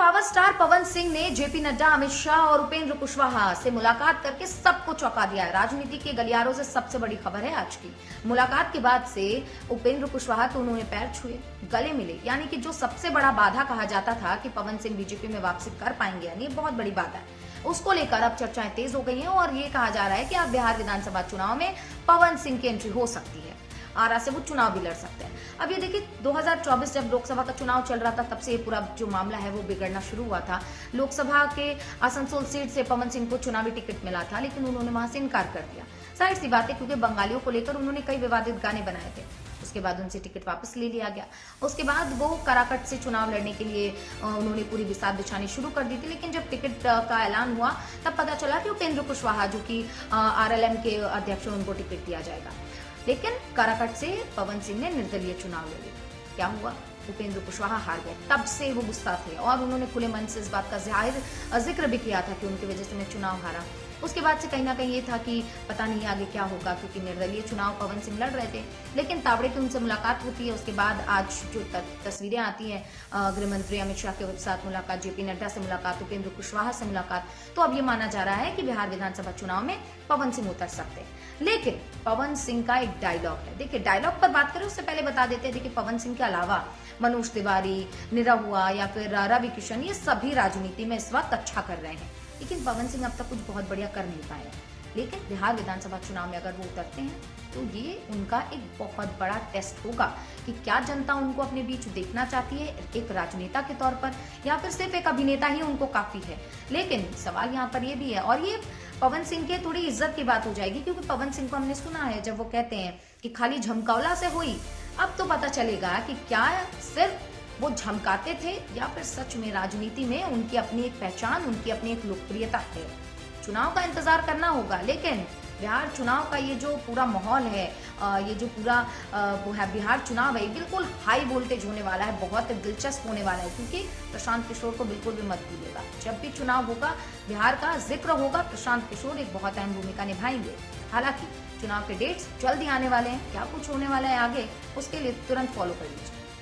Power star Pawan Singh ने JP Nadda, Amit Shah और उपेंद्र कुशवाहा से मुलाकात करके सबको चौंका दिया है। राजनीति के गलियारों से सबसे बड़ी खबर है आज की। मुलाकात के बाद से उपेंद्र कुशवाहा तो उन्होंने पैर छुए, गले मिले, यानी कि जो सबसे बड़ा बाधा कहा जाता था कि पवन सिंह बीजेपी में वापसी कर पाएंगे, यानी बहुत बड़ी बात है, उसको लेकर अब चर्चाएं तेज हो गई हैं और ये कहा जा रहा है कि अब बिहार विधानसभा चुनाव में पवन सिंह की एंट्री हो सकती है। आरा से वो चुनाव भी लड़ सकते हैं। अब ये देखिए 2024 जब लोकसभा का चुनाव चल रहा था, तब से ये पूरा जो मामला है वो बिगड़ना शुरू हुआ था। लोकसभा के आसनसोल सीट से पवन सिंह को चुनावी टिकट मिला था, लेकिन उन्होंने वहां से इनकार कर दिया। जाहिर सी बात है, क्योंकि बंगालियों को लेकर उन्होंने कई विवादित गाने बनाए थे। उसके बाद उनसे टिकट वापस ले लिया गया। उसके बाद वो कराकट से चुनाव लड़ने के लिए उन्होंने पूरी बिसात बिछानी शुरू कर दी थी। लेकिन जब टिकट का ऐलान हुआ, तब पता चला कि उपेंद्र कुशवाहा, जो कि आरएलएम के अध्यक्ष हैं, उनको टिकट दिया जाएगा। लेकिन काराकट से पवन सिंह ने निर्दलीय चुनाव लड़े। क्या हुआ? उपेंद्र कुशवाहा हार गए। तब से वो गुस्सा थे और उन्होंने खुले मन से इस बात का जिक्र भी किया था कि उनकी वजह से मैं चुनाव हारा। उसके बाद से कहीं ना कहीं ये था कि पता नहीं आगे क्या होगा, क्योंकि निर्दलीय चुनाव पवन सिंह लड़ रहे थे। लेकिन तावड़े की उनसे मुलाकात होती है। उसके बाद आज जो तस्वीरें आती हैं, गृह मंत्री अमित शाह के साथ मुलाकात, जेपी नड्डा से मुलाकात, उपेंद्र कुशवाहा से मुलाकात, तो अब ये माना जा रहा है कि बिहार विधानसभा चुनाव में पवन सिंह उतर सकते हैं। लेकिन पवन सिंह का एक डायलॉग है। देखिए, डायलॉग पर बात करें उससे पहले बता देते हैं, देखिए पवन सिंह के अलावा मनोज तिवारी, निरहुआ या फिर रवि किशन, ये सभी राजनीति में इस वक्त अच्छा कर रहे हैं। लेकिन पवन सिंह अब तक कुछ बहुत बढ़िया कर नहीं पाए। लेकिन बिहार विधानसभा चुनाव में अगर वो उतरते हैं तो ये उनका एक बहुत बड़ा टेस्ट होगा कि क्या जनता उनको अपने बीच देखना चाहती है एक राजनेता के तौर पर, या फिर सिर्फ एक अभिनेता ही उनको काफी है। लेकिन सवाल यहाँ पर ये भी है, और ये पवन सिंह के थोड़ी इज्जत की बात हो जाएगी, क्योंकि पवन सिंह को हमने सुना है जब वो कहते हैं कि खाली झमकौला से हुई। अब तो पता चलेगा कि क्या सिर्फ वो झमकाते थे या फिर सच में राजनीति में उनकी अपनी एक पहचान, उनकी अपनी एक लोकप्रियता है। चुनाव का इंतजार करना होगा। लेकिन बिहार चुनाव का ये जो पूरा माहौल है, ये जो पूरा वो है बिहार चुनाव है, बिल्कुल हाई वोल्टेज होने वाला है, बहुत दिलचस्प होने वाला है, क्योंकि प्रशांत किशोर को बिल्कुल भी मत भूलिएगा। जब भी चुनाव होगा, बिहार का जिक्र होगा, प्रशांत किशोर एक बहुत अहम भूमिका निभाएंगे। हालांकि चुनाव के डेट्स जल्दी आने वाले हैं। क्या कुछ होने वाला है आगे, उसके लिए तुरंत फॉलो कर लीजिए।